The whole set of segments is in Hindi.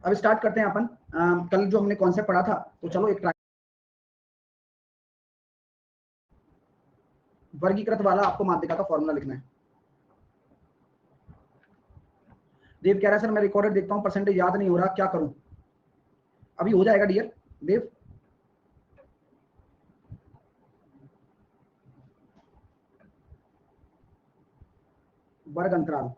अब स्टार्ट करते हैं अपन। कल जो हमने कॉन्सेप्ट पढ़ा था, तो चलो एक वर्गीकृत वाला आपको माध्यिका का फॉर्मूला लिखना है। देव कह रहा है सर मैं रिकॉर्डेड देखता हूँ, परसेंटेज याद नहीं हो रहा, क्या करूं? अभी हो जाएगा डियर देव। वर्ग अंतराल,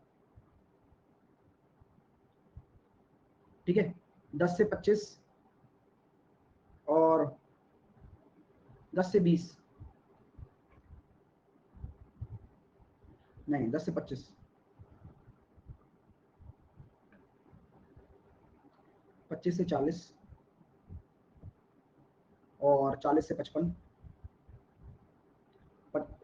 ठीक है, 10 से 25 और 10 से 20, नहीं 10 से 25, 25 से 40 और 40 से 55।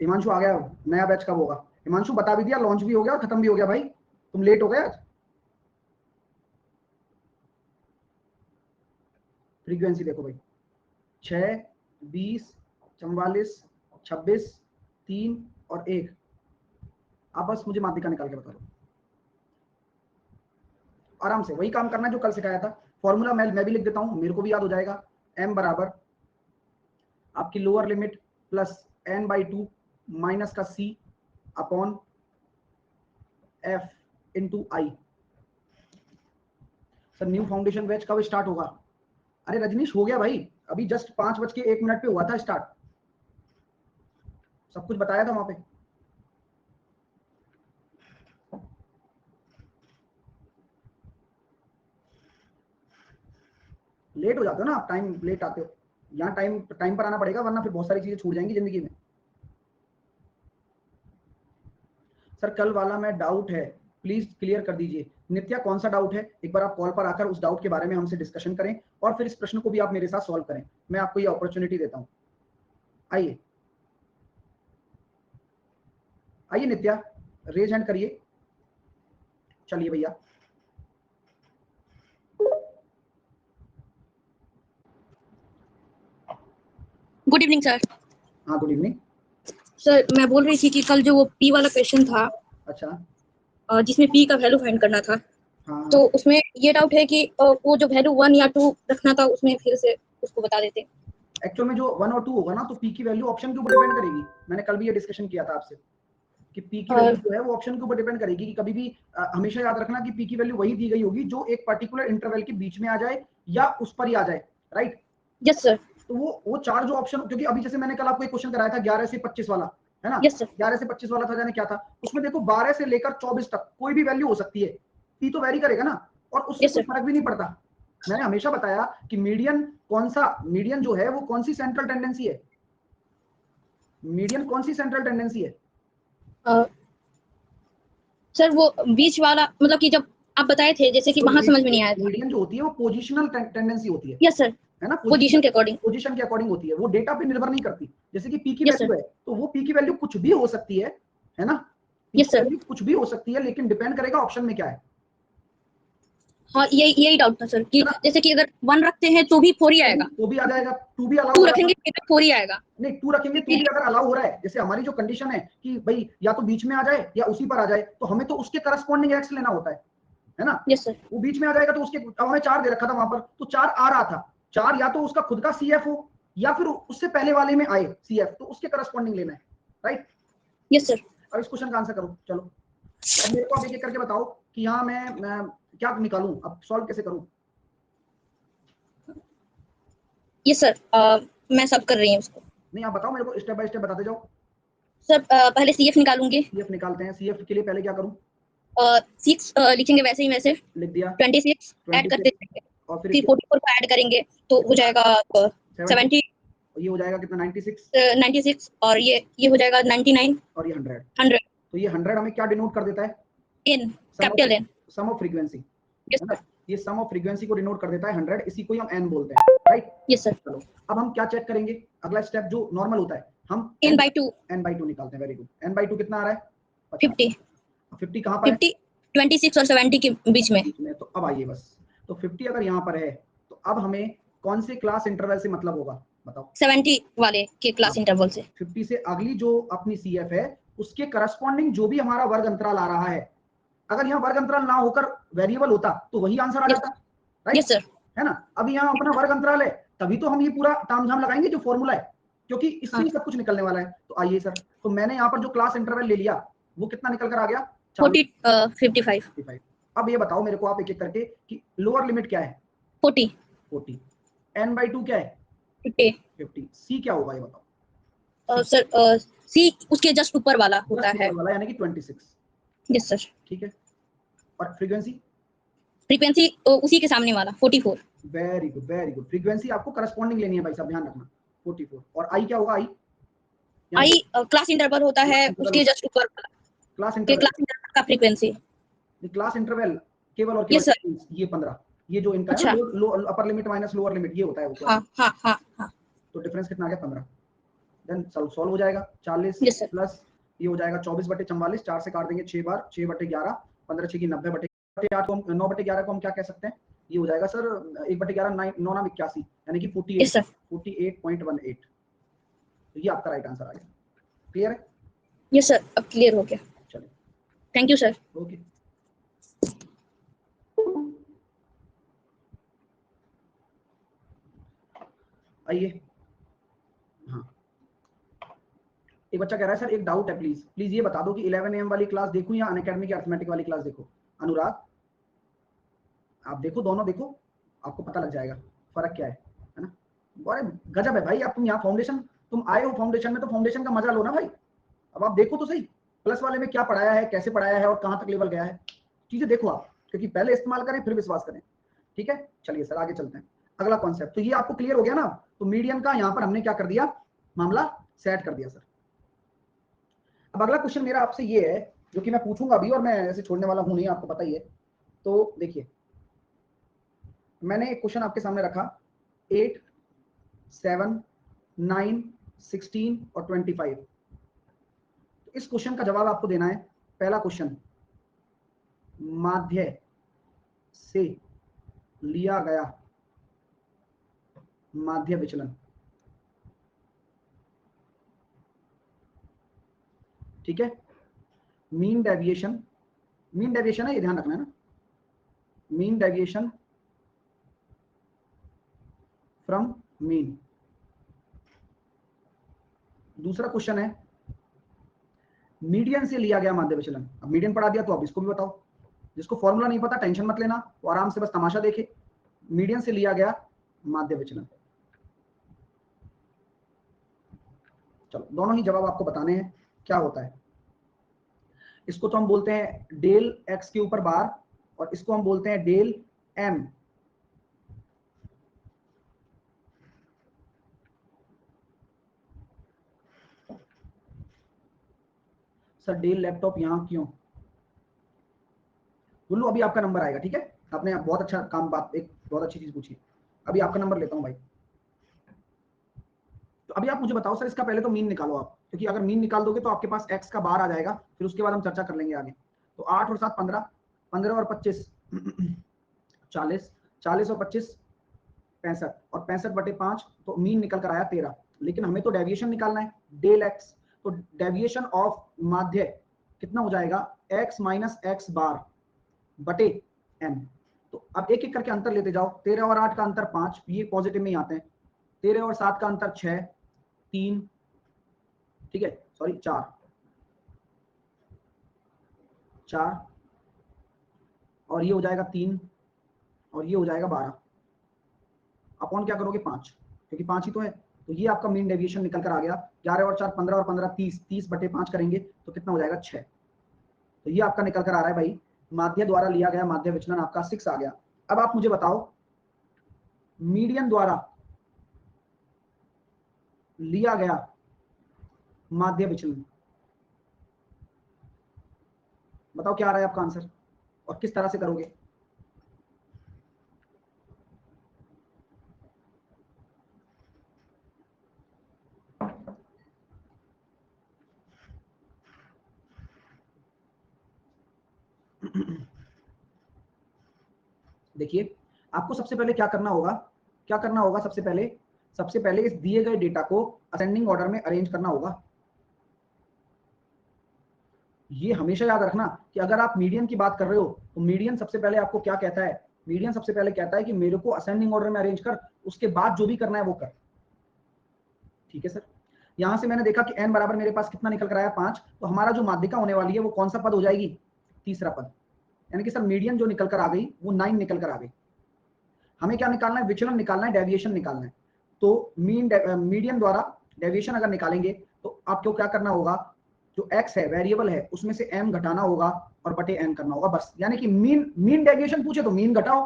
हिमांशु आ गया, नया बैच कब होगा? हिमांशु बता भी दिया, लॉन्च भी हो गया, खत्म भी हो गया। भाई तुम लेट हो गए आज। फ्रीक्वेंसी देखो भाई, 6, 20, 44, 26, 3 और 1। आप बस मुझे माध्यिका निकाल के बता दो, आराम से वही काम करना जो कल सिखाया था। फॉर्मूला मैं भी लिख देता हूं, मेरे को भी याद हो जाएगा। m बराबर आपकी lower limit plus n/2 minus का c अपॉन f इंटू आई। सर न्यू फाउंडेशन बैच कब स्टार्ट होगा? अरे रजनीश हो गया भाई, अभी जस्ट 5:01 पे हुआ था स्टार्ट, सब कुछ बताया था वहां पे। लेट हो जाते हो ना आप, टाइम लेट आते हो। यहाँ टाइम पर आना पड़ेगा, वरना फिर बहुत सारी चीजें छूट जाएंगी जिंदगी में। सर कल वाला में डाउट है, प्लीज क्लियर कर दीजिए। नित्या कौन सा डाउट है? एक बार आप कॉल पर आकर उस डाउट के बारे में हमसे डिस्कशन करें और फिर इस प्रश्न को भी आप मेरे साथ सॉल्व करें। मैं आपको ये अपॉर्चुनिटी देता हूँ। आइए आइए नित्या, रेज हैंड करिए। चलिए भैया। Good evening sir. हाँ गुड इवनिंग सर मैं बोल रही थी कि कल जो वो पी वाला क्वेश्चन था, अच्छा, जिसमें पी का वैल्यू फाइंड करना था, हाँ तो उसमें ये डाउट है कि वो जो वैल्यू 1 या 2 रखना था, उसमें फिर से उसको बता देते। एक्चुअल में जो 1 और 2 होगा ना, तो पी की वैल्यू ऑप्शन के ऊपर डिपेंड करेगी। मैंने कल भी ये डिस्कशन किया था आपसे कि पी की वैल्यू जो है वो ऑप्शन के ऊपर डिपेंड करेगी। कि कभी भी हमेशा याद रखना कि पी की वैल्यू वही दी गई होगी जो एक पर्टिकुलर इंटरवल के बीच में आ जाए या उस पर ही आ जाए, राइट? Yes sir. तो वो चार जो ऑप्शन, क्योंकि अभी जैसे मैंने कल आपको एक क्वेश्चन कराया था 11 से 25 वाला, है ना? Yes sir. 11 से 25 वाला था, जाने क्या था उसमें? देखो 12 से लेकर 24 तक कोई भी वैल्यू हो सकती है, पी तो वेरी करेगा ना, और उससे कोई फर्क भी नहीं पड़ता। मैंने हमेशा बताया कि मीडियन कौन सा, मीडियन जो है वो कौन सी सेंट्रल टेंडेंसी है? मीडियन कौन सी सेंट्रल टेंडेंसी है? सर वो बीच वाला, मतलब कि जब आप बताए थे, जैसे कि वहां समझ में नहीं आया था। मीडियन जो होती है वो पोजिशनल टेंडेंसी होती है। यस सर, है ना? पोजीशन के अकॉर्डिंग। पोजीशन के अकॉर्डिंग होती है, वो डेटा पे निर्भर नहीं करती। जैसे कि पी की यस वैल्यू सर। है, तो वो पी की वैल्यू कुछ भी हो सकती है ना? पी यस की सर। वैल्यू कुछ भी हो सकती है, लेकिन डिपेंड करेगा ऑप्शन में क्या है। हाँ यही डाउट था सर, कि जैसे कि अगर 1 रखते हैं तो भी 4 ही आएगा, तो भी आ जाएगा, 2 भी अलाउ 2 हो रहा रखेंगे है। तो 4 ही आएगा। नहीं 2 रखेंगे तो भी अगर अलाउ हो रहा है, जैसे हमारी जो कंडीशन है कि भाई या तो बीच में आ जाए या उसी पर आ जाए, तो हमें तो उसके करस्पॉन्डिंग एक्स लेना होता है ना? Yes sir. वो बीच में आ जाएगा तो उसके, हमें 4 दे रखा था वहां पर, तो 4 आ रहा था, 4 या तो उसका खुद का सीएफ हो या फिर उससे पहले वाले में आए सीएफ, तो उसके करस्पॉन्डिंग लेना है, राइट? Yes sir. अब इस क्वेश्चन का आंसर करो। चलो अब मेरे को अब एक-एक करके बताओ कि यहाँ मैं क्या निकालूं, अब सॉल्व कैसे करूं? यस सर, मैं सब कर रही हूँ उसको। नहीं आप बताओ मेरे को, स्टेप बाय स्टेप बताते जाओ। सर पहले सीएफ निकालूंगी। सीएफ निकालते हैं। सीएफ के लिए पहले क्या करूं? 6 लिखेंगे वैसे ही, वैसे लिख दिया 26 ऐड करते 26, जाएंगे, और फिर 44 को ऐड करेंगे तो हो जाएगा 70, ये हो जाएगा कितना? 96, 96, और ये हो जाएगा 99 और ये 100। 100 तो ये 100 हमें क्या डिनोट कर देता है? In capital N. Sum of frequency, yes है ना? सर। ये सम ऑफ फ्रीक्वेंसी को डिनोट कर देता है 100, इसी को ही हम n बोलते हैं, राइट? Yes sir. चलो अब हम क्या चेक करेंगे? अगला स्टेप जो नॉर्मल होता है, हम n/2 n/2 निकालते हैं। Very good. n/2 कितना आ रहा है? 50 50 कहाँ पर है? 50 26 और 70 के बीच में। तो अब आइए बस, तो 50 अगर यहाँ पर है, तो अब हमें कौन से क्लास इंटरवल से मतलब होगा? बताओ। 70 वाले के क्लास इंटरवल से। 50 से अगली जो अपनी सीएफ है, उसके करस्पॉन्डिंग जो भी हमारा वर्ग अंतराल आ रहा है, अगर यहाँ वर्ग अंतराल ना होकर वेरिएबल होता तो वही आंसर आ जाता, राइट? Yes sir. है ना? अब यहाँ अपना वर्ग अंतराल है, तभी तो हम ये पूरा तामझाम लगाएंगे जो फॉर्मूला है, क्योंकि इससे ही सब कुछ निकलने वाला है। तो आइए सर, तो मैंने यहाँ पर जो क्लास इंटरवल ले लिया वो कितना निकल कर आ गया? 55। अब ये बताओ मेरे को आप एक एक करके कि लोअर लिमिट क्या है? 40। n/2 क्या है? 50। सी क्या होगा ये बताओ? सर सी उसके जस्ट ऊपर वाला होता है, यानी कि 26। Yes sir. ठीक है, और फ्रीक्वेंसी उसी के सामने वाला 44। Very good, very good. Frequency आपको करस्पॉन्डिंग लेनी है भाई साहब, ध्यान रखना 44। और आई क्या होगा? आई क्लास इंटरवल होता है, उसके जस्ट ऊपर वाला क्लास क्लास इंटरवल का फ्रीक्वेंसी। क्लास इंटरवल केवल और केवल ये 15, ये जो इनका अच्छा। है ना, upper limit minus lower limit, ये होता है वो। हाँ। तो डिफरेंस कितना आ गया? 15। देन सॉल्व हो जाएगा। 40 प्लस ये हो जाएगा 24/44, 4 से काट देंगे 6 बार, 6/11, 15 6 की 90/8 को 9/11 को हम क्या कह सकते हैं? ये हो जाएगा सर 1/11 9 9 81, यानी कि 48.18। तो ये आपका राइट आंसर आ गया। क्लियर है? यस सर, अब क्लियर हो गया। चलिए, थैंक यू सर। ओके। आइए, हाँ, एक बच्चा कह रहा है सर एक डाउट है, प्लीज ये बता दो कि 11 AM वाली क्लास देखूं या अनअकैडमी की अरिथमेटिक वाली क्लास देखो? अनुराग, आप देखो, दोनों देखो, आपको पता लग जाएगा फर्क क्या है ना? बड़े गजब है भाई, अब तुम यहाँ फाउंडेशन, तुम आए हो फाउंडेशन में, तो फाउंडेशन का मजा लो ना भाई। अब आप देखो तो सही, प्लस वाले में क्या पढ़ाया है, कैसे पढ़ाया है और कहाँ तक लेवल गया है, चीजें देखो आप, क्योंकि पहले इस्तेमाल करें फिर विश्वास करें। ठीक है, चलिए सर आगे चलते हैं। अगला कॉन्सेप्ट, तो ये आपको क्लियर हो गया ना? तो मीडियन का यहाँ पर हमने क्या कर दिया, मामला सेट कर दिया सर। अब अगला क्वेश्चन मेरा आपसे ये है, जो कि मैं पूछूंगा अभी, और मैं ऐसे छोड़ने वाला हूं नहीं, आपको पता ही है। तो देखिए, मैंने एक क्वेश्चन आपके सामने रखा, 8, 7, 9, 16 और 25। इस क्वेश्चन का जवाब आपको देना है। पहला क्वेश्चन, माध्य से लिया गया माध्य विचलन। ठीक है, मीन डेविएशन है, ये ध्यान रखना है ना, मीन डेविएशन फ्रॉम मीन। दूसरा क्वेश्चन है, मीडियन से लिया गया माध्य विचलन। अब मीडियन पढ़ा दिया तो अब इसको भी बताओ, जिसको फॉर्मूला नहीं पता टेंशन मत लेना, वो आराम से बस तमाशा देखे। मीडियन से लिया गया माध्य विचलन, चलो दोनों ही जवाब आपको बताने हैं। क्या होता है, इसको तो हम बोलते हैं डेल एक्स के ऊपर बार, और इसको हम बोलते हैं del M. Sir Dell laptop यहाँ क्यों? बोलो, अभी आपका नंबर आएगा। ठीक है, आपने बहुत अच्छा काम, बात एक बहुत अच्छी चीज पूछी। अभी आपका नंबर लेता हूँ भाई। तो अभी आप मुझे बताओ सर, इसका पहले तो मीन निकालो आप, क्योंकि अगर मीन निकाल दोगे तो आपके पास एक्स का बार आ जाएगा, फिर उसके बाद हम चर्चा कर लेंगे आगे। तो 8 और 7 15, 15 और 25 40, 40 और 25 65, और 65/5, तो मीन निकल कर आया 13। लेकिन हमें तो डेविएशन निकालना है, डेल एक्स। तो डेविएशन ऑफ माध्य कितना हो जाएगा? एक्स माइनस एक्स बार बटे एन। तो अब एक एक करके अंतर लेते जाओ। 13 और 8 का अंतर 5, ये पॉजिटिव में ही आते हैं। 13 और 7 का अंतर 6, 3, ठीक है, सॉरी 4, और ये हो जाएगा 3, और ये हो जाएगा 12। अपॉन क्या करोगे? 5, क्योंकि 5 ही तो है। तो ये आपका मीन डेविएशन निकल कर आ गया। 11 और 4 15, और 15 30, 30/5 करेंगे तो कितना हो जाएगा? 6। तो ये आपका निकल कर आ रहा है भाई, माध्य द्वारा लिया गया माध्य विचलन आपका 6 आ गया। अब आप मुझे बताओ, मीडियन द्वारा लिया गया माध्य विचलन, बताओ क्या आ रहा है आपका आंसर, और किस तरह से करोगे? देखिए, आपको सबसे पहले क्या करना होगा? सबसे पहले इस दिए गए डेटा को असेंडिंग ऑर्डर में अरेंज करना होगा। ये हमेशा याद रखना कि अगर आप मीडियन की बात कर रहे हो, तो मीडियन सबसे पहले आपको क्या कहता है? मीडियन सबसे पहले कहता है कि मेरे को असेंडिंग ऑर्डर में अरेंज कर, उसके बाद जो भी करना है वो कर। ठीक है सर, यहां से मैंने देखा कि n बराबर मेरे पास कितना निकल कर आया 5, तो हमारा जो माध्यिका होने वाली है वो कौन सा पद हो जाएगी, तीसरा पद, यानी कि सर मीडियन जो निकल कर आ गई वो 9 निकल कर आ गई। हमें क्या निकालना है, विचलन निकालना है, डेविएशन निकालना है। तो मीडियन द्वारा डेविएशन अगर निकालेंगे तो आपको क्या करना होगा, जो x है वेरिएबल है उसमें से m घटाना होगा और बटे n करना होगा, बस। यानी कि मीन डेविएशन पूछे तो मीन घटाओ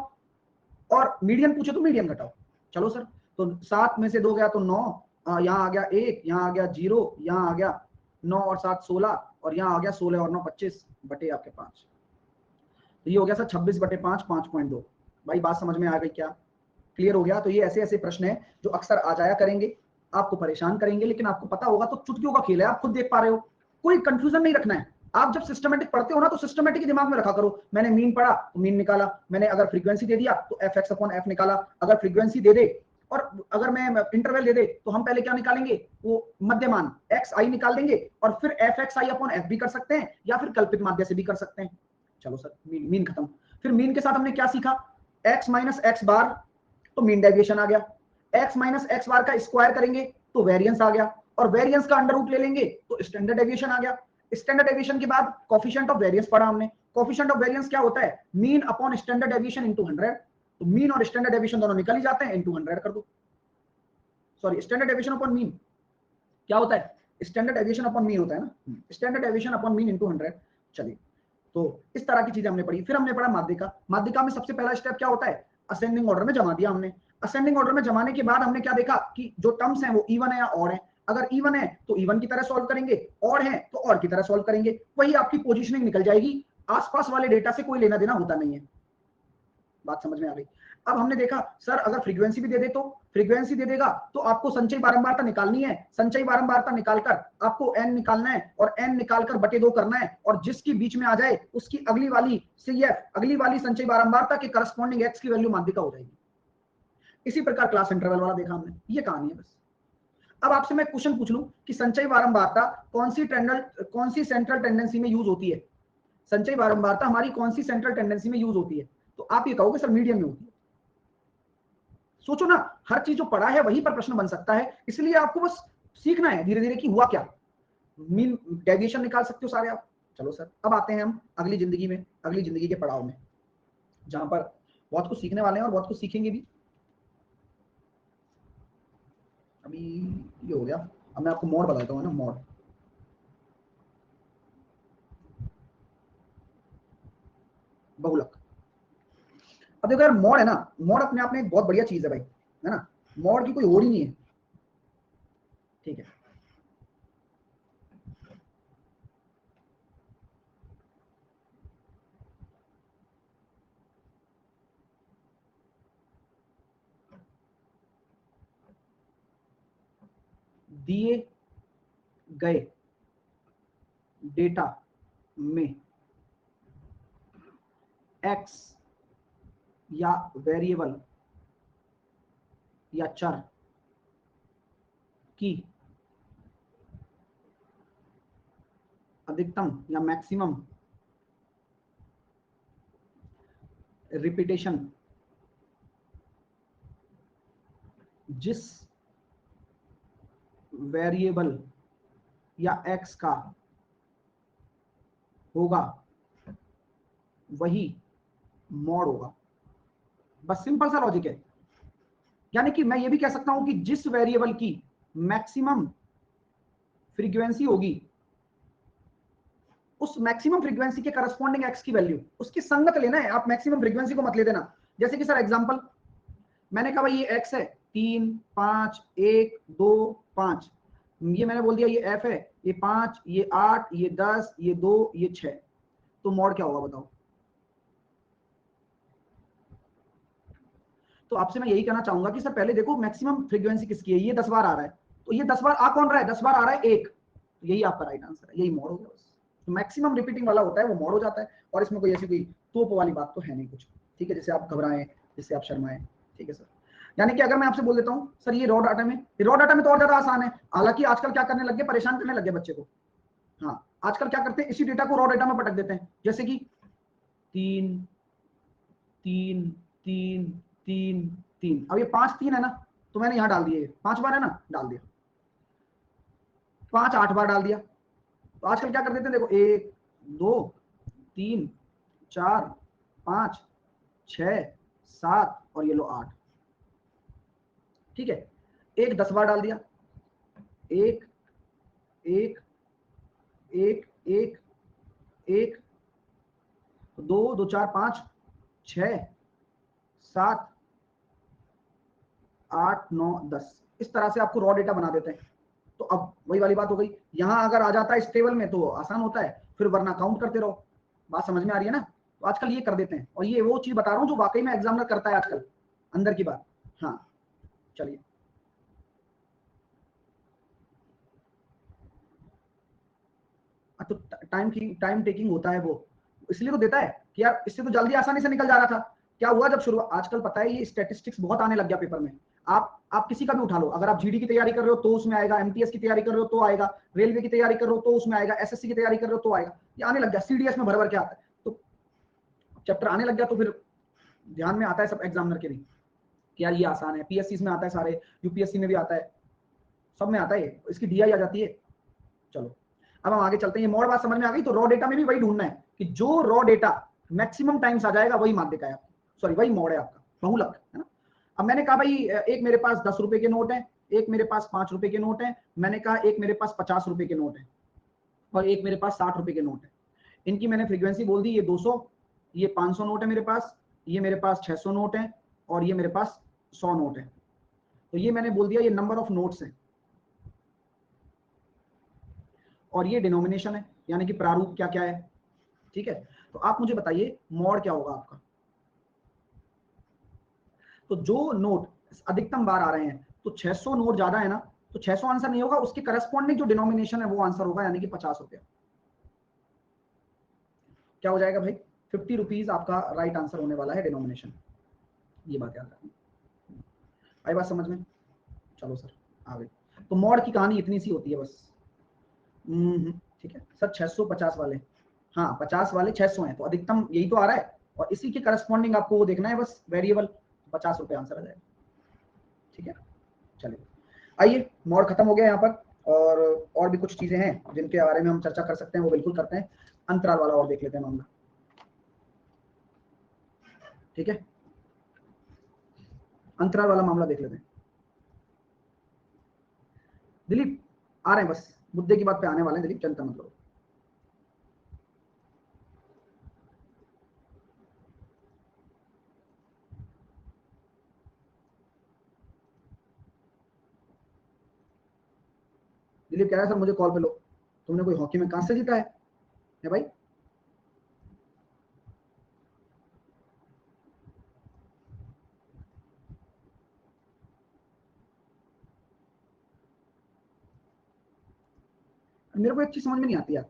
और मीडियन पूछे तो मीडियन घटाओ। चलो सर, तो 7 में से 2 गया तो 9, यहाँ आ गया 1, यहाँ आ गया 0, यहाँ आ गया 9 और 7 16, और यहाँ आ गया 16 और 9 25 बटे आपके 5। तो ये हो गया सर 26 बटे 5, 5.2। भाई बात समझ में आ गई क्या, क्लियर हो गया? तो ये ऐसे ऐसे प्रश्न है जो अक्सर आ जाया करेंगे, आपको परेशान करेंगे, लेकिन आपको पता होगा तो चुटकियों का खेल है, आप खुद देख पा रहे हो, कोई कंफ्यूजन नहीं रखना है। आप जब सिस्टमेटिक पढ़ते हो ना तो सिस्टमेटिक दिमाग में रखा करो, मैंने मीन पढ़ा तो मीन निकाला, मैंने अगर फ्रीक्वेंसी दे दिया तो एफ एक्स अपॉन एफ निकाला, अगर फ्रीक्वेंसी दे दे और अगर मैं इंटरवल दे दे तो हम पहले क्या निकालेंगे, वो मध्यमान एक्स आई निकाल देंगे और फिर एफ एक्स आई अपॉन एफ भी कर सकते हैं या फिर कल्पित माध्य से भी कर सकते हैं। चलो सर, मीन खत्म। फिर मीन के साथ हमने क्या सीखा, एक्स माइनस एक्स बार तो मीन डेविएशन आ गया, एक्स माइनस एक्स बार का स्क्वायर करेंगे तो वेरिएंस आ गया, और वेरिएंस का अंडर रूट ले लेंगे तो स्टैंडर्ड डेविएशन आ गया। स्टैंडर्ड डेविएशन के बाद कोफिशिएंट ऑफ वेरिएंस पढ़ा हमने। कोफिशिएंट ऑफ वेरिएंस क्या होता है, mean upon standard deviation into 100। तो मीन और स्टैंडर्ड डेविएशन दोनों निकल ही जाते हैं, इनटू 100 कर दो। Sorry, standard deviation upon mean क्या होता है, स्टैंडर्ड डेविएशन अपॉन मीन होता है ना, standard deviation upon mean into 100। चलिए, तो इस तरह की चीजें हमने पढ़ी। फिर हमने पढ़ा माध्यिका। माध्यिका में सबसे पहला स्टेप क्या होता है, असेंडिंग ऑर्डर में जमा दिया हमने। असेंडिंग ऑर्डर में जमाने के बाद हमने क्या देखा कि जो टर्म्स हैं वो इवन है या ऑड है। अगर इवन है तो इवन की तरह सॉल्व करेंगे, ऑड है तो ऑड की तरह सॉल्व करेंगे, वही आपकी पोजीशनिंग निकल जाएगी। आसपास वाले डेटा से कोई लेना देना होता नहीं है। बात समझ में आ गई? अब हमने देखा सर अगर फ्रीक्वेंसी भी दे दे तो फ्रीक्वेंसी दे देगा तो आपको संचयी बारंबारता निकालनी है, संचयी बारंबारता निकालकर आपको n निकालना है और n निकालकर बटे 2 करना है, और जिसकी बीच में आ जाए उसकी अगली वाली CF, अगली वाली संचयी बारंबारता के करस्पॉन्डिंग x की वैल्यू माध्यिका हो जाएगी। इसी प्रकार क्लास इंटरवल वाला देखा हमने, ये कहानी है बस। अब आपसे मैं क्वेश्चन पूछ लूं कि संचयी बारंबारता कौन सी सेंट्रल टेंडेंसी में यूज होती है, संचयी बारंबारता हमारी कौन सी सेंट्रल टेंडेंसी में यूज होती है, तो आप ये कहोगे सर मीडियम में होती है। सोचो ना, हर चीज जो पढ़ा है वहीं पर प्रश्न बन सकता है, इसलिए आपको बस सीखना है धीरे धीरे कि हुआ क्या। मीन डेविएशन निकाल सकते हो सारे आप। चलो सर, अब आते हैं हम अगली जिंदगी में, अगली जिंदगी के पड़ाव में, जहां पर बहुत कुछ सीखने वाले हैं और बहुत कुछ सीखेंगे भी। अभी ये हो गया, अब मैं आपको मोड बताता हूँ ना, मोड। बहुलक। अब देखो यार, मोड है ना, मोड अपने आप में एक बहुत बढ़िया चीज है भाई, है ना, मोड की कोई होड़ ही नहीं है। ठीक है, दिए गए डेटा में x या वेरिएबल या चर की अधिकतम या मैक्सिमम रिपीटेशन जिस वेरिएबल या x का होगा वही मॉड होगा। बस सिंपल सा लॉजिक है। यानी कि मैं ये भी कह सकता हूं कि जिस वेरिएबल की मैक्सिमम फ्रीक्वेंसी होगी उस मैक्सिमम फ्रीक्वेंसी के करस्पॉन्डिंग एक्स की वैल्यू उसकी संगत लेना है, आप मैक्सिमम फ्रीक्वेंसी को मत ले देना। जैसे कि सर एग्जांपल मैंने कहा भाई ये एक्स है 3 5 1 2 5, ये मैंने बोल दिया ये एफ है, ये 5 ये 8 ये 10 ये 2 ये 6, तो मॉड क्या होगा बताओ? तो आपसे मैं यही कहना चाहूंगा कि सर पहले देखो मैक्सिमम फ्रीक्वेंसी किसकी है, ये 10 बार आ रहा है, तो ये 10 बार आ कौन रहा है, 10 बार आ रहा है एक, तो यही आपका राइट आंसर है, यही मॉड हो गया बस। तो मैक्सिमम रिपीटिंग वाला होता है वो मॉड हो जाता है, और इसमें कोई ऐसी कोई तोप वाली बात तो है नहीं कुछ। ठीक है, जैसे आप घबराएं, जैसे आप शर्माएं। ठीक है सर, यानी कि अगर मैं आपसे बोल देता हूँ सर ये रॉ डाटा में, रॉ डाटा में तो और ज्यादा आसान है। हालांकि आजकल क्या करने लग गए, परेशान करने लग गए बच्चे को। हाँ, आजकल क्या करते हैं, इसी डेटा को रॉ डाटा में पटक देते हैं, जैसे कि 3 3 3 3 3। अब ये 5 3 है ना, तो मैंने यहां डाल दिए 5 बार है ना, डाल दिया 5 8 बार डाल दिया। तो आजकल क्या कर देते हैं, देखो 1 2 3 4 5 6 7 और ये लो 8। ठीक है, एक 10 बार डाल दिया, 1 1 1 1 1 2 2 4 5 6 7 8 9 10। इस तरह से आपको रॉ डेटा बना देते हैं। तो अब वही वाली बात हो गई, यहां अगर आ जाता है इस टेबल में तो आसान होता है, फिर वरना काउंट करते रहो। बात समझ में आ रही है ना? तो आजकल ये कर देते हैं, और ये वो चीज बता रहा हूं जो वाकई में एग्जामिनर करता है आजकल, अंदर की बात। हाँ चलिए, तो टाइम टेकिंग होता है वो, इसलिए तो देता है कि यार इससे तो जल्दी आसानी से निकल जा रहा था। क्या हुआ जब शुरू, आजकल पता है ये स्टैटिस्टिक्स बहुत आने लग गया पेपर में। आप किसी का भी उठा लो, अगर आप जीडी की तैयारी कर रहे हो तो उसमें आएगा, एमटीएस की तैयारी कर रहे हो तो आएगा, रेलवे की तैयारी कर रहे हो तो उसमें आएगा, एसएससी की तैयारी कर रहे हो तो आएगा, ये आने लग गया, सीडीएस में भर भर के आता है। तो चैप्टर आने लग गया तो फिर ध्यान में आता है सब एग्जामिनर के भी कि यार ये आसान है। पीएससी में आता है सारे, यूपीएससी में भी आता है, सब में आता है, इसकी डीआई आ जाती है। चलो अब हम आगे चलते हैं। ये मॉड बात समझ में आ गई। तो रॉ डेटा में भी वही ढूंढना है कि जो रॉ डेटा मैक्सिमम टाइम्स आ जाएगा वही माध्यिका है आपकी, सॉरी वही मॉड है आपका, बहुलक है ना। अब मैंने कहा भाई एक मेरे पास 10 रुपए के नोट है, एक मेरे पास 5 रुपए के नोट है, मैंने कहा एक मेरे पास 50 रुपए के नोट है, और एक मेरे पास 60 रुपए के नोट है। इनकी मैंने फ्रीक्वेंसी बोल दी, ये 200, ये 500 नोट है मेरे पास, ये मेरे पास 600 नोट है, और ये मेरे पास 100 नोट है। तो ये मैंने बोल दिया ये नंबर ऑफ नोट्स है, और ये डिनोमिनेशन है, यानी कि प्रारूप क्या क्या है। ठीक है, तो आप मुझे बताइए मॉड क्या होगा आपका। तो जो नोट अधिकतम बार आ रहे हैं, तो 600 नोट ज्यादा है ना, तो 600 आंसर नहीं होगा, उसके करस्पॉन्डिंग जो डिनोमिनेशन है वो आंसर होगा, यानी कि 50 रुपया। क्या हो जाएगा भाई, 50 रुपीज आपका राइट आंसर होने वाला है डिनोमिनेशन। ये बात याद रखना। आई बात समझ में? चलो सर आ गई। तो मॉड की कहानी इतनी सी होती है बस। ठीक है सर, 650 वाले, हाँ 50 वाले 600 हैं, तो अधिकतम यही तो आ रहा है, और इसी के करस्पॉन्डिंग आपको वो देखना है बस वेरिएबल, 50 रुपये आंसर आ जाएगा। ठीक है, चलिए आइए, मॉड खत्म हो गया यहाँ पर। और भी कुछ चीजें हैं जिनके बारे में हम चर्चा कर सकते हैं, वो बिल्कुल करते हैं। अंतराल वाला और देख लेते हैं मामला। ठीक है, अंतराल वाला मामला देख लेते हैं। दिलीप आ रहे हैं, बस मुद्दे की बात पे आने वाले हैं दिलीप, चिंता मत करो। दिलीप कह रहा है सर मुझे कॉल पे लो, तुमने कोई हॉकी में कांस्य से जीता है भाई? मेरे को एक चीज समझ में नहीं आती यार,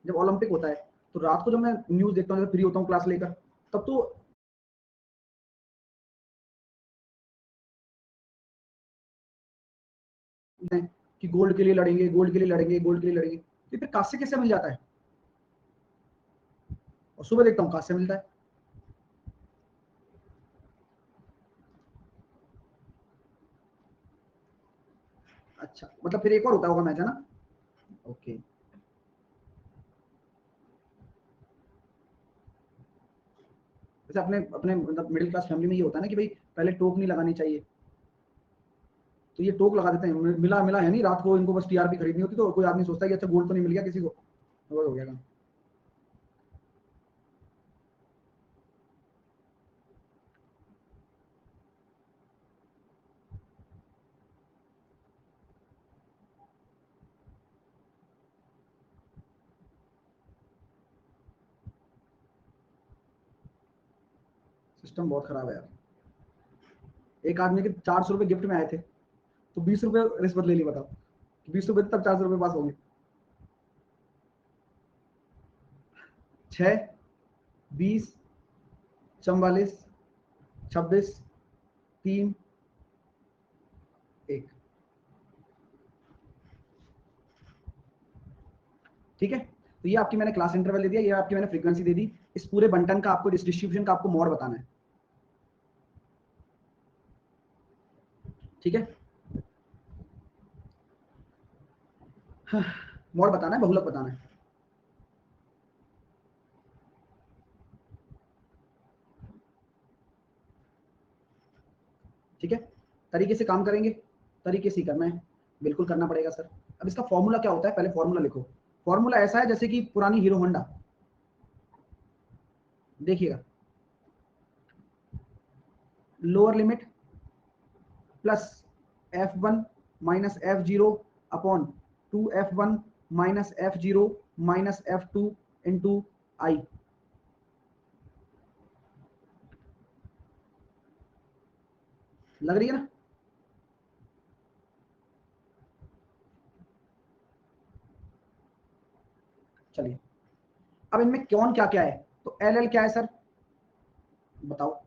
जब ओलंपिक होता है तो रात को जब मैं न्यूज देखता हूँ, जब फ्री होता हूँ क्लास लेकर, तब तो कि गोल्ड के लिए लड़ेंगे, गोल्ड के लिए लड़ेंगे, गोल्ड के लिए लड़ेंगे, तो फिर कांस्य कैसे मिल जाता है? और सुबह देखता हूँ कांस्य मिलता है। अच्छा, मतलब फिर एक और होता होगा मैच, है ना? ओके। जैसे अपने अपने मतलब मिडिल क्लास फैमिली में ये होता है ना कि भाई पहले टोक नहीं लगानी चाहिए, तो ये टोक लगा देते हैं, मिला मिला है नहीं, रात को इनको बस टीआरपी खरीदनी होती, तो कोई आदमी सोचता है कि अच्छा गोल्ड तो नहीं मिल गया किसी को, तो हो गया काम। सिस्टम बहुत खराब है यार। एक आदमी के 400 रुपए गिफ्ट में आए थे, तो 20 रुपए रिश्वत ले ली, बताओ 20 रुपए तब 400 रुपए पास होंगे। 6 20 44 26 3 1। ठीक है, तो ये आपकी मैंने क्लास इंटरवल दे दिया, ये आपकी मैंने फ्रीक्वेंसी दे दी। इस पूरे बंटन का आपको, डिस्ट्रीब्यूशन का आपको मोड बताना है। ठीक है, मोड बताना है, बहुलक बताना है। ठीक है, तरीके से काम करेंगे, तरीके से ही करना है, बिल्कुल करना पड़ेगा सर। अब इसका फॉर्मूला क्या होता है, पहले फॉर्मूला लिखो। फॉर्मूला ऐसा है जैसे कि पुरानी हीरो होंडा, देखिएगा, lower limit plus F1 minus F0 upon 2F1 minus F0 minus F2 into I. लग रही है ना? चलिए, अब इनमें कौन क्या क्या है, तो LL क्या है सर बताओ,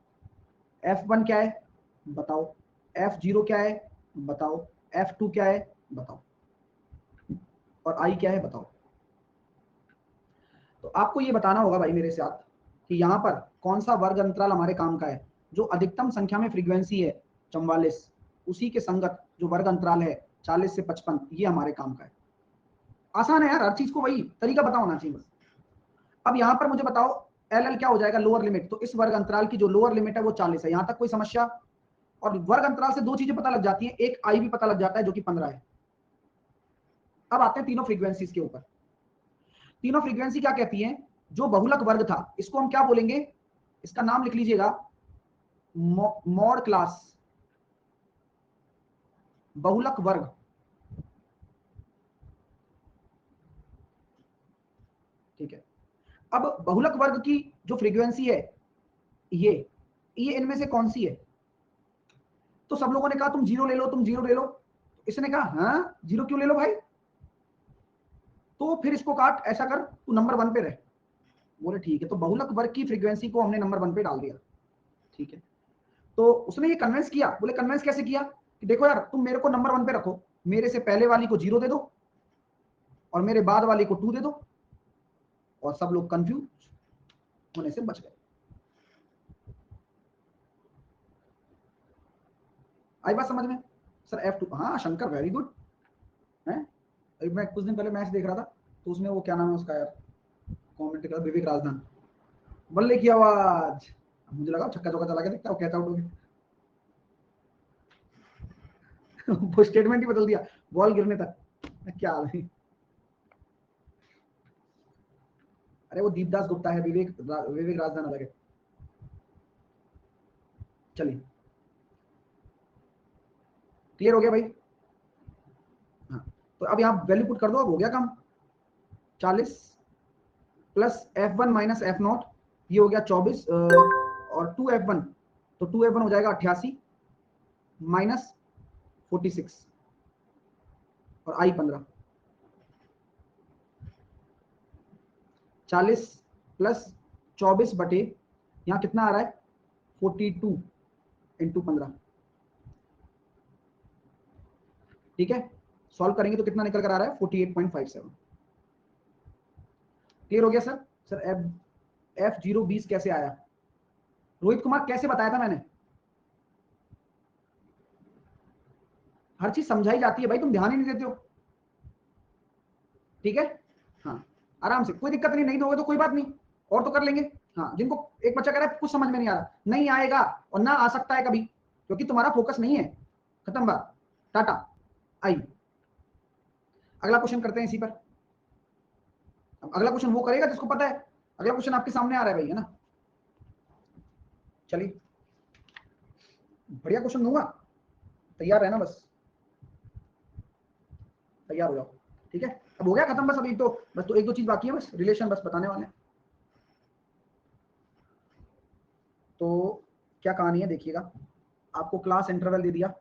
F1 क्या है बताओ, F0 क्या है बताओ, F2 क्या है बताओ, और I क्या है बताओ। तो आपको ये बताना होगा भाई मेरे साथ कि यहाँ पर कौन सा वर्ग अंतराल हमारे काम का है। जो अधिकतम संख्या में फ्रीक्वेंसी है 44, उसी के संगत जो वर्ग अंतराल है 40 से 55, ये हमारे काम का है। आसान है यार, हर चीज को वही तरीका पता होना चाहिए बस। अब यहाँ पर मुझे बताओ LL क्या हो जाएगा, लोअर लिमिट, तो इस वर्ग अंतराल की जो लोअर लिमिट है वो 40 है, यहाँ तक कोई समस्या। और वर्ग अंतराल से दो चीजें पता लग जाती हैं, एक आई भी पता लग जाता है जो कि 15 है। अब आते हैं तीनों फ्रीक्वेंसीज के ऊपर। तीनों फ्रीक्वेंसी क्या कहती हैं, जो बहुलक वर्ग था इसको हम क्या बोलेंगे, इसका नाम लिख लीजिएगा मॉड क्लास बहुलक वर्ग। ठीक है, अब बहुलक वर्ग की जो फ्रीक्वेंसी है ये इनमें से कौन सी है, तो सब लोगों ने कहा तुम जीरो ले लो, तुम जीरो ले लो। इसने कहा हाँ जीरो क्यों ले लो भाई, तो फिर इसको काट, ऐसा कर तू नंबर 1 पे रह। बोले ठीक है, तो बहुलक वर्ग की फ्रीक्वेंसी को हमने नंबर 1 पे डाल दिया। ठीक है, तो उसने ये कन्विंस किया, बोले कन्विंस कैसे किया कि देखो यार तुम मेरे को नंबर 1 पे रखो, मेरे से पहले वाली को 0 दे दो और मेरे बाद वाली को 2 दे दो, और सब लोग कंफ्यूज होने से बच गए। आई बात समझ में सर? F2, हाँ शंकर वेरी गुड है। मैं कुछ दिन पहले मैच देख रहा था, तो उसमें वो क्या नाम है उसका यार, कमेंट कर विवेक राजधान, बल्ले की आवाज, मुझे लगा छक्का चौका चला के देखता वो कैच आउट हो गया। वो स्टेटमेंट ही बदल दिया बॉल गिरने तक, क्या है? अरे वो दीपदास गुप्ता है, विवेक राजधान अलग है। चलिए, क्लियर हो गया भाई? हाँ, तो अब यहाँ वैल्यू पुट कर दो, अब हो गया काम। 40 प्लस F1 माइनस F0, ये हो गया 24, और 2F1, तो 2F1 हो जाएगा 88 माइनस 46 और I 15। 40 प्लस 24 बटे यहाँ कितना आ रहा है 42 इंटू 15। ठीक है, सॉल्व करेंगे तो कितना निकल कर आ रहा है 48.57। क्लियर हो गया सर? सर F0 20 कैसे आया, रोहित कुमार कैसे बताया था मैंने? हर चीज समझाई जाती है भाई, तुम ध्यान ही नहीं देते हो। ठीक है, हाँ आराम से, कोई दिक्कत नहीं, नहीं दोगे तो कोई बात नहीं, और तो कर लेंगे। हाँ, जिनको एक बच्चा कह रहा है कुछ समझ में नहीं आ रहा, नहीं आएगा और ना आ सकता है कभी, क्योंकि तुम्हारा फोकस नहीं है। खत्म बात, टाटा। आई, अगला क्वेश्चन करते हैं इसी पर। अब अगला क्वेश्चन वो करेगा जिसको पता है, अगला क्वेश्चन आपके सामने आ रहा है भाई, है ना? चलिए, बढ़िया क्वेश्चन दूंगा, तैयार रहना बस, तैयार हो जाओ। ठीक है, अब हो गया खत्म, बस अभी तो बस तो एक दो चीज बाकी है, बस रिलेशन बस बताने वाले हैं। तो क्या कहानी है देखिएगा, आपको क्लास इंटरवल दे दिया,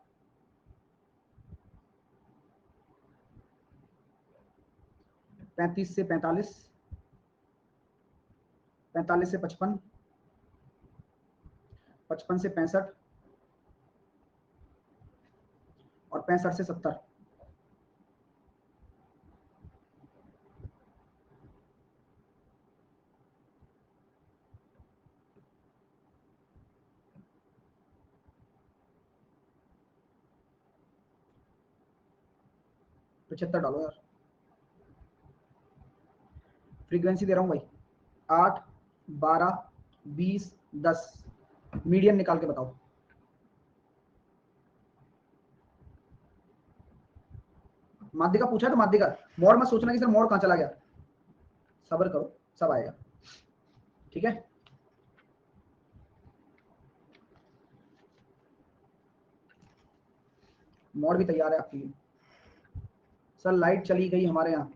35 से 45, 45 से 55, 55 से 65 और 65 से 70। 75 डालो यार, फ्रीक्वेंसी दे रहा हूँ भाई 8, 12, 20, 10, मीडियन निकाल के बताओ। माध्यिका पूछा है तो माध्यिका, मोड़ मत सोचना कि सर मोड़ कहां चला गया, सब्र करो सब आएगा, ठीक है। मोड़ भी तैयार है आपके लिए। सर लाइट चली गई हमारे यहाँ,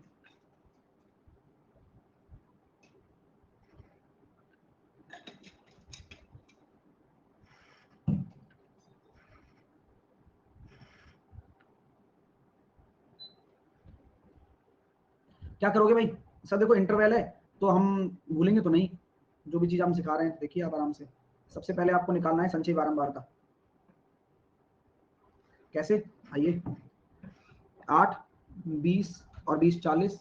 क्या करोगे भाई। सर देखो इंटरवल है तो हम भूलेंगे तो नहीं, जो भी चीज हम सिखा रहे हैं देखिए आप आराम से। सबसे पहले आपको निकालना है संचयी बारंबारता। कैसे, आइए 8, 20 और 20, 40,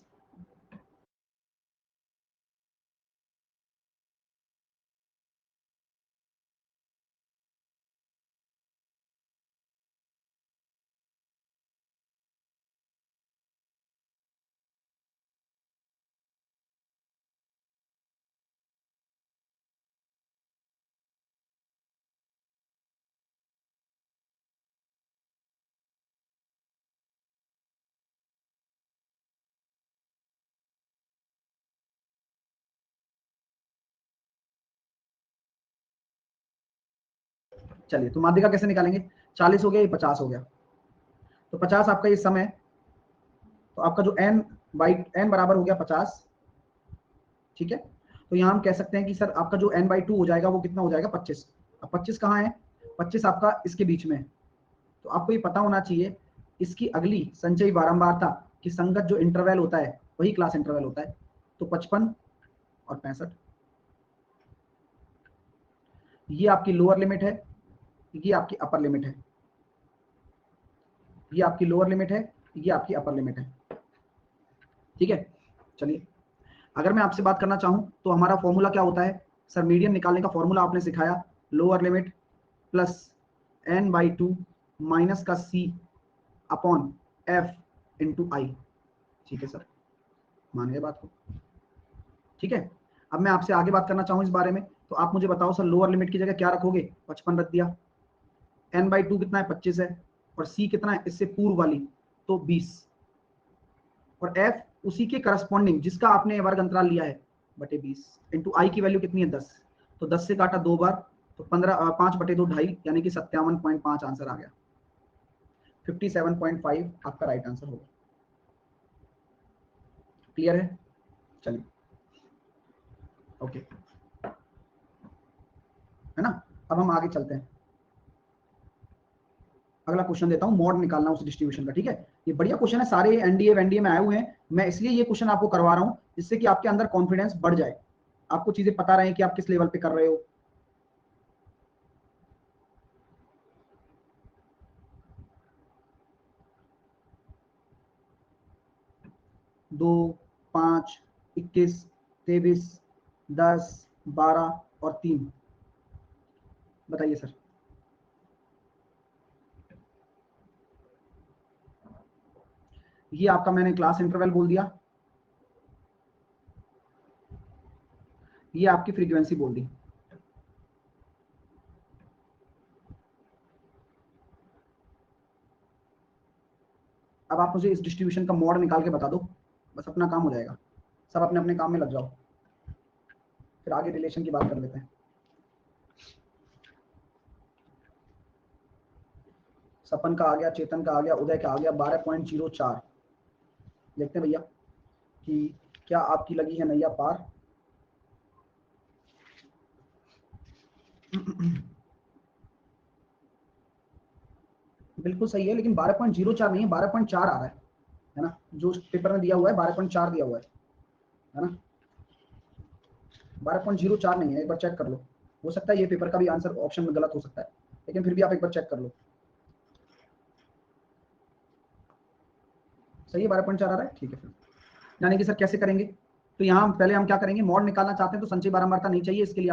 चलिए तो माध्यिका कैसे निकालेंगे, 40 हो गया, ये 50 हो गया, तो 50 आपका ये समय, तो आपका जो n बराबर हो गया 50, ठीक है। तो यहाँ हम कह सकते हैं कि सर आपका जो n/2 हो जाएगा वो कितना हो जाएगा, 25। अब 25 कहाँ है, 25 आपका इसके बीच में है, तो आपको ये पता होना चाहिए इसकी अगली संचयी बारंबारता की संगत जो इंटरवल होता है वही क्लास इंटरवल होता है, तो 55 और 65, ये आपकी लोअर लिमिट है, ये आपकी अपर लिमिट है, ये आपकी लोअर लिमिट है, ये आपकी अपर लिमिट है, ठीक है। चलिए अगर मैं आपसे बात करना चाहूं तो हमारा फॉर्मूला क्या होता है, सर मीडियन निकालने का फॉर्मूला आपने सिखाया, lower limit plus n/2 minus का c upon f into I, ठीक है सर, मान गए बात को, ठीक है। अब मैं आपसे आगे बात करना चाहूं इस बारे में, तो आप मुझे बताओ सर लोअर लिमिट की जगह क्या रखोगे, 55 रख दिया, n/2 कितना है 25 है, और c कितना है इससे पूर्व वाली तो 20, और f उसी के करस्पॉन्डिंग जिसका आपने वर्ग अंतराल लिया है बटे 20 इंटू आई की वैल्यू कितनी है 10, तो 10 से काटा 2 बार तो 15, 5/2 2.5 यानी कि 57.5 आंसर आ गया, 57.5 आपका राइट आंसर होगा। क्लियर है, चलिए ओके, है ना। अब हम आगे चलते हैं, अगला क्वेश्चन देता हूं, मॉड निकालना उस डिस्ट्रीब्यूशन का, ठीक है। ये बढ़िया क्वेश्चन है, सारे एनडीए वेनडीए में आए हुए हैं, मैं इसलिए ये क्वेश्चन आपको करवा रहा हूं जिससे कि आपके अंदर कॉन्फिडेंस बढ़ जाए, आपको चीजें पता रहे कि आप किस लेवल पे कर रहे हो। दो, 5, 21, 23, 10, 12 और 3, बताइए सर। ये आपका मैंने क्लास इंटरवल बोल दिया, ये आपकी फ्रीक्वेंसी बोल दी, अब आप मुझे इस डिस्ट्रीब्यूशन का मॉड निकाल के बता दो, बस अपना काम हो जाएगा, सब अपने अपने काम में लग जाओ, फिर आगे रिलेशन की बात कर लेते हैं। सपन का आ गया, चेतन का आ गया, उदय का आ गया 12.04, देखते हैं भैया कि क्या आपकी लगी है नैया पार। बिल्कुल सही है, लेकिन 12.04 नहीं है, 12.4 आ रहा है ना, जो पेपर में दिया हुआ है 12.4 दिया हुआ है ना, 12.04 नहीं है, एक बार चेक कर लो, हो सकता है ये पेपर का भी आंसर ऑप्शन में गलत हो सकता है, लेकिन फिर भी आप एक बार चेक कर लो। सही है, 12.4 आ रहा है, ठीक है। फिर यानी कि सर कैसे करेंगे, तो यहाँ पहले हम क्या करेंगे, मॉड निकालना चाहते हैं तो संचयी बारंबारता नहीं चाहिए, इसके लिए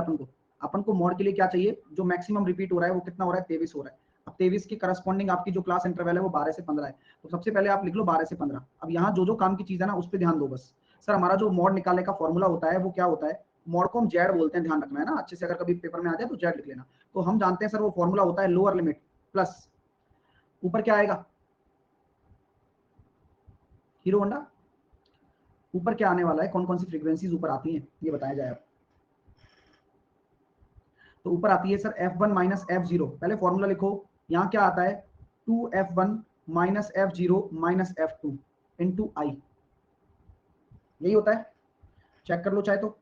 अपन को मॉड के लिए क्या चाहिए, जो मैक्सिमम रिपीट हो रहा है वो कितना हो रहा है, 23 हो रहा है। अब 23 के करस्पॉन्डिंग आपकी जो क्लास इंटरवल है वो 12 से 15 है, तो सबसे पहले आप लिख लो 12 से 15। अब यहाँ जो जो काम की चीज है ना उस पर ध्यान दो बस। सर हमारा जो मॉड निकालने का फॉर्मूला होता है वो क्या होता है, मॉड को हम जेड बोलते हैं, ध्यान रखना है ना अच्छे से, अगर कभी पेपर में आ जाए तो जेड लिख लेना। तो हम जानते हैं सर वो फॉर्मूला होता है लोअर लिमिट प्लस ऊपर क्या आएगा, हीरो होंडा, ऊपर क्या आने वाला है, कौन कौन सी फ्रीक्वेंसीज ऊपर आती हैं ये बताया जाए आप। तो ऊपर आती है सर f1 माइनस f0, पहले फॉर्मूला लिखो, यहाँ क्या आता है 2f1 minus f0 minus f2 into आई, यही होता है, चेक कर लो चाहे तो,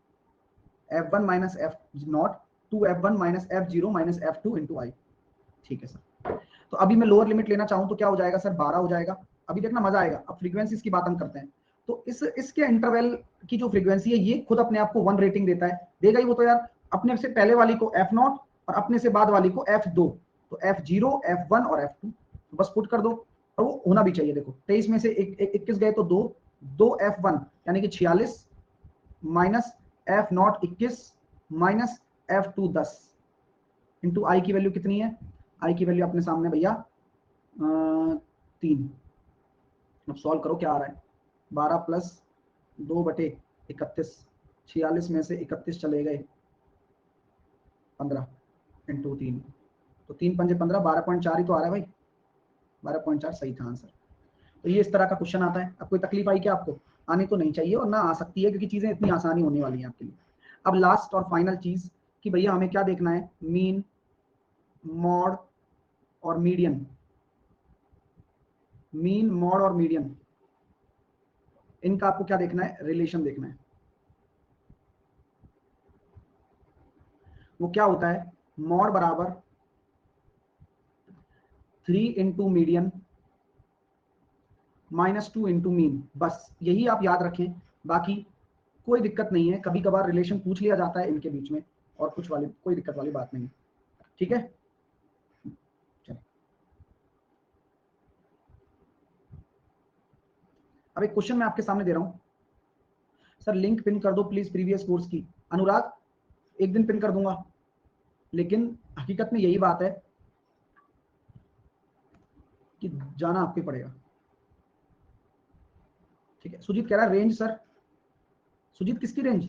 f1 minus f0 2f1 minus f0 minus f2 into I. ठीक है सर, तो अभी मैं लोअर लिमिट लेना चाहूँ तो क्या हो जाएगा सर 12 हो जाएगा। अभी देखना मजा आएगा, अब फ्रीक्वेंसीज की बात हम करते हैं। तो इसके इंटरवल की जो फ्रीक्वेंसी है ये खुद अपने आप को 1 रेटिंग देता है, देगा ही वो तो यार, अपने से पहले वाली को f0 और अपने से बाद वाली को f2, तो f0 f1 और f2, तो बस पुट कर दो, और वो होना भी चाहिए। देखो 23 में से 21 गए तो 2 f1 यानी कि 46 minus f0 21 minus f2 10 into आई की वैल्यू कितनी है, आई की वैल्यू अपने सामने भैया 3। अब सॉल्व करो क्या आ रहा है, 12 प्लस 2/31, 46 में से 31 चले गए 15 इंटू 3, तो 3 पंजे 15, 12.4 ही तो आ रहा है भाई, 12.4 सही था आंसर। तो ये इस तरह का क्वेश्चन आता है। अब कोई तकलीफ आई क्या आपको, आनी तो नहीं चाहिए और ना आ सकती है, क्योंकि चीजें इतनी आसानी होने वाली हैं आपके लिए। अब लास्ट और फाइनल चीज कि भैया हमें क्या देखना है, मीन मॉड और मीडियन, मीन मॉड और मीडियन, इनका आपको क्या देखना है, रिलेशन देखना है। वो क्या होता है, मॉड बराबर 3 into median minus 2 into mean, बस यही आप याद रखें, बाकी कोई दिक्कत नहीं है। कभी कभार रिलेशन पूछ लिया जाता है इनके बीच में, और कुछ वाली कोई दिक्कत वाली बात नहीं, ठीक है। चलो अब एक क्वेश्चन मैं आपके सामने दे रहा हूं, सर लिंक पिन कर दो प्लीज प्रीवियस कोर्स की। अनुराग एक दिन पिन कर दूंगा, लेकिन हकीकत में यही बात है कि जाना आपको पड़ेगा, ठीक है। सुजीत कह रहा है रेंज सर, सुजीत किसकी रेंज,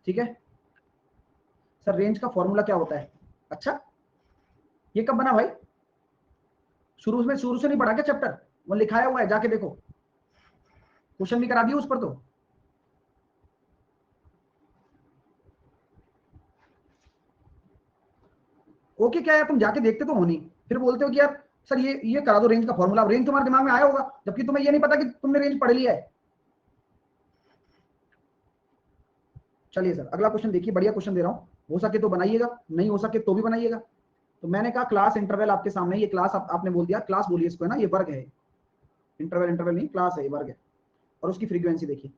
ठीक है सर, रेंज का फॉर्मूला क्या होता है, अच्छा ये कब बना भाई, शुरू से नहीं पढ़ा क्या चैप्टर, वो लिखाया हुआ है जाके देखो, क्वेश्चन भी करा दिया उस पर तो। ओके क्या यार, तुम जाके देखते तो हो नहीं, फिर बोलते हो कि यार सर ये करा दो रेंज का फॉर्मूला, रेंज तुम्हारे दिमाग में आया होगा जबकि तुम्हें ये नहीं पता कि तुमने रेंज पढ़ लिया है। चलिए सर अगला क्वेश्चन देखिए, बढ़िया क्वेश्चन दे रहा हूं, हो सके तो बनाइएगा, नहीं हो सके तो भी बनाइएगा। तो मैंने कहा क्लास इंटरवल आपके सामने, ये क्लास आपने बोल दिया, क्लास बोलिए इसको है ना, ये वर्ग है, इंटरवल इंटरवल नहीं क्लास है, ये वर्ग है। और उसकी फ्रीक्वेंसी देखिए,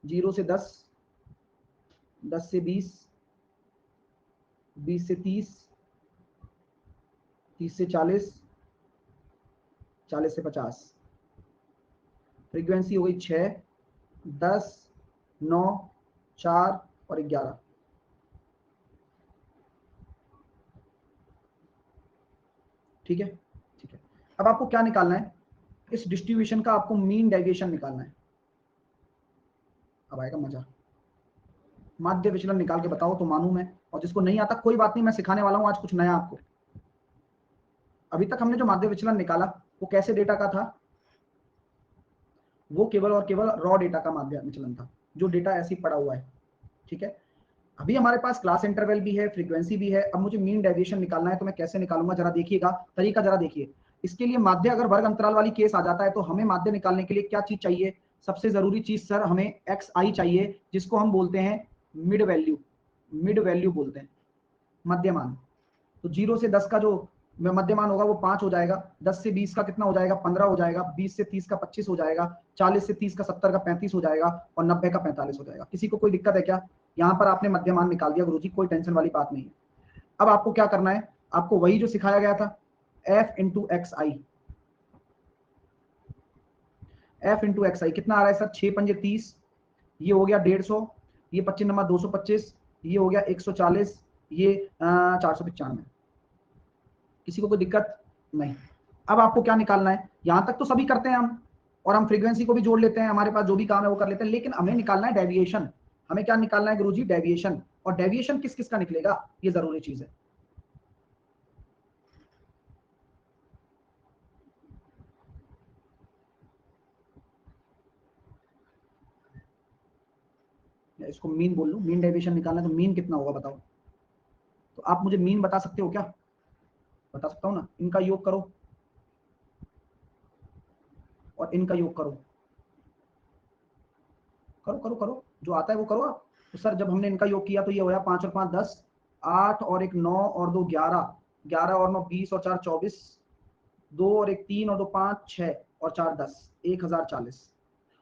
जीरो से 10, 10 से 20, 20 से 30, 30 से 40, 40 से 50, फ्रीक्वेंसी हो गई 6, 10, 9, 4 और 11। ठीक है, ठीक है। अब आपको क्या निकालना है, इस डिस्ट्रीब्यूशन का आपको मीन डेविएशन निकालना है। अब आएगा मजा, माध्य विचलन निकाल के बताओ तो मानूं मैं, और जिसको नहीं आता कोई बात नहीं, मैं सिखाने वाला हूं आज कुछ नया आपको। अभी तक हमने जो माध्य विचलन निकाला वो कैसे डेटा का था, वो केवल और केवल रॉ डेटा का माध्य विचलन था, जो डेटा ऐसे ही पड़ा हुआ है, ठीक है। अभी हमारे पास क्लास इंटरवल भी है, फ्रीक्वेंसी भी है, अब मुझे मीन डेविएशन निकालना है, तो मैं कैसे निकालूंगा जरा देखिएगा, तरीका जरा देखिए। इसके लिए माध्य अगर वर्ग अंतराल वाली केस आ जाता है तो हमें माध्य निकालने के लिए क्या चीज चाहिए, सबसे जरूरी चीज सर हमें एक्स आई चाहिए, जिसको हम बोलते हैं मिड वैल्यू, मिड वैल्यू बोलते हैं, मध्यमान। तो 0 से 10 का जो मध्यमान होगा वो 5 हो जाएगा, 10 से 20 का कितना हो जाएगा 15 हो जाएगा, 20 से 30 का 25 हो जाएगा, 40 से 30 का 70 का 35 हो जाएगा, और 90 का 45 हो जाएगा। किसी को कोई दिक्कत है क्या, यहाँ पर आपने मध्यमान निकाल दिया गुरुजी, कोई टेंशन वाली बात नहीं है। अब आपको क्या करना है, आपको वही जो सिखाया गया था, f इंटू एक्स आई, f इंटू एक्स आई कितना आ रहा है सर, 6 पंजे 30, ये हो गया 150, ये 25 नंबर 225, ये हो गया 140, ये 495। किसी को कोई दिक्कत नहीं। अब आपको क्या निकालना है, यहां तक तो सभी करते हैं हम, और हम फ्रीक्वेंसी को भी जोड़ लेते हैं, हमारे पास जो भी काम है वो कर लेते हैं, लेकिन हमें निकालना है डेविएशन। हमें क्या निकालना है गुरुजी, डेविएशन। और डेविएशन किस किस का निकलेगा, ये जरूरी चीज है। इसको मीन बोल लूं, मीन डेविएशन निकालना है तो मीन कितना होगा बताओ। तो आप मुझे मीन बता सकते हो क्या, बता सकता हूं ना, इनका योग करो और इनका योग करो, करो करो करो, जो आता है वो करो आप। तो सर जब हमने इनका योग किया तो ये होया 5 और 5 10, 8 और 1 9 और 2 11, 11 और 9 20 और 4 24, 2 और 1 3 और 2 5 6 और 4 10, 1040।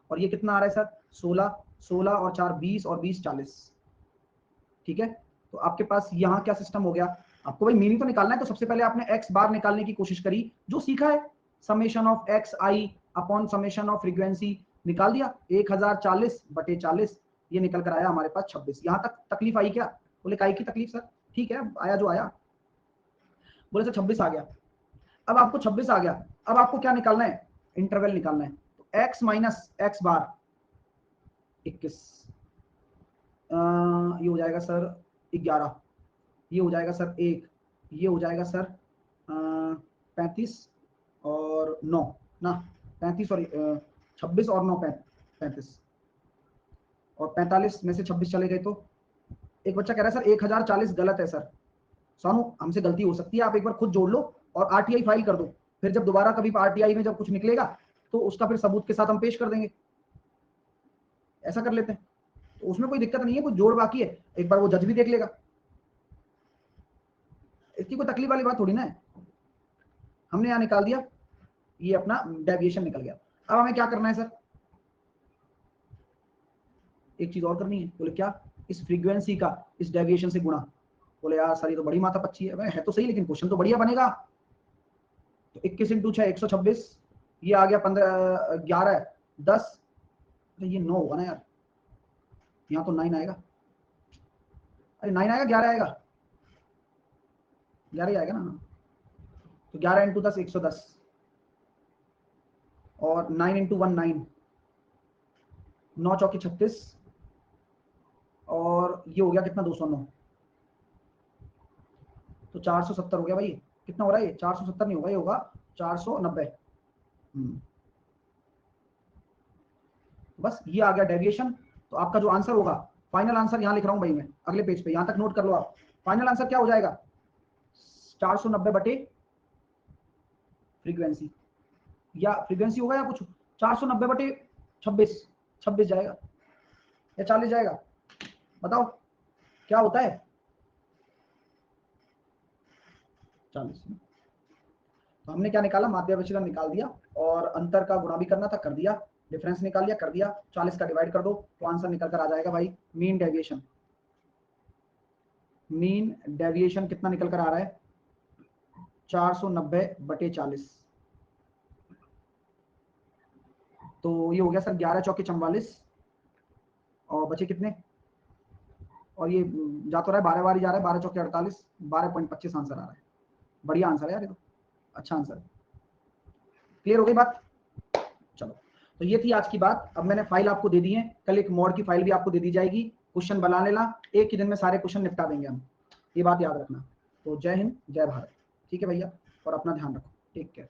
और ये कितना आ रहा है सर, 16, 16 और 4 20 और 20 40। ठीक है, तो आपके पास यहाँ क्या सिस्टम हो गया, आपको भाई मीनिंग तो निकालना है, तो सबसे पहले आपने एक्स बार निकालने की कोशिश करी, जो सीखा है summation of x I upon summation of frequency, निकाल दिया 1040 बटे 40, ये निकल कर आया हमारे पास 26। यहाँ तक तकलीफ आई क्या, बोले काई की तकलीफ सर, ठीक है आया जो आया, बोले सर 26 आ गया। अब आपको 26 आ गया, अब आपको क्या निकालना है, इंटरवल निकालना है। तो x माइनस एक्स बार 21, ये हो जाएगा सर 11, ये हो जाएगा सर 1, ये हो जाएगा सर 35 और 9 ना, 35 और 26 और 9 35, और 45 में से 26 चले गए तो एक बच्चा कह रहा है सर 1040 गलत है सर। सोनू हमसे गलती हो सकती है, आप एक बार खुद जोड़ लो और आरटीआई फाइल कर दो, फिर जब दोबारा कभी आरटीआई में जब कुछ निकलेगा तो उसका फिर सबूत के साथ हम पेश कर देंगे, ऐसा कर लेते हैं, तो उसमें कोई दिक्कत नहीं है, कुछ जोड़ बाकी है एक बार वो जज भी देख लेगा, इसकी कोई तकलीफ वाली बात थोड़ी ना है। हमने यहाँ निकाल दिया, ये अपना डेविएशन निकल गया। अब हमें क्या करना है सर, एक चीज और करनी है, बोले क्या, इस फ्रीक्वेंसी का इस डेविएशन से गुणा। बोले यार सर ये तो बड़ी माथा पच्ची है तो सही, लेकिन क्वेश्चन तो बढ़िया बनेगा। तो 21 इंटू 6 126, ये आ गया 15 11 10, ये 9 होगा ना यार, यहाँ तो 9 आएगा, अरे 9 आएगा 11 आएगा, 11 ही आएगा ना। तो 11 इंटू 10 110, और 9 इंटू 1 9, 9 चौकी 36, और ये हो गया कितना 209, तो 470 हो गया भाई, कितना हो रहा है ये, 470 नहीं होगा, ये होगा 490। बस ये आ गया डेविएशन। तो आपका जो आंसर होगा, फाइनल आंसर यहाँ लिख रहा हूँ भाई मैं अगले पेज पे, यहाँ तक नोट कर लो आप। फाइनल आंसर क्या हो जाएगा, 490 बटे फ्रीक्वेंसी, या फ्रीक्वेंसी होगा या कुछ, 490 बटे 26, 26 जाएगा या 40 जाएगा, बताओ क्या होता है, 40। तो हमने क्या निकाला, माध्य विचलन निकाल दिया, और अंतर का गुणा भी करना था कर दिया, डिफरेंस निकाल लिया कर दिया, 40 का डिवाइड कर दो तो आंसर निकल कर आ जाएगा भाई, मीन डेविएशन। मीन डेविएशन कितना निकल कर आ रहा है, 490 बटे 40। तो ये हो गया सर 11 चौके 44, और बचे कितने, और ये जा तो रहा है 12 बार ही जा रहा है, 12 चौके 48, 12.25 आंसर आ रहा है। बढ़िया आंसर है यार, ये तो अच्छा आंसर है। क्लियर हो गई बात, चलो तो ये थी आज की बात। अब मैंने फाइल आपको दे दी है, कल एक मॉड की फाइल भी आपको दे दी जाएगी, क्वेश्चन बना लेना, एक ही दिन में सारे क्वेश्चन निपटा देंगे हम, ये बात याद रखना। तो जय हिंद जय भारत, ठीक है भैया, और अपना ध्यान रखो, टेक केयर।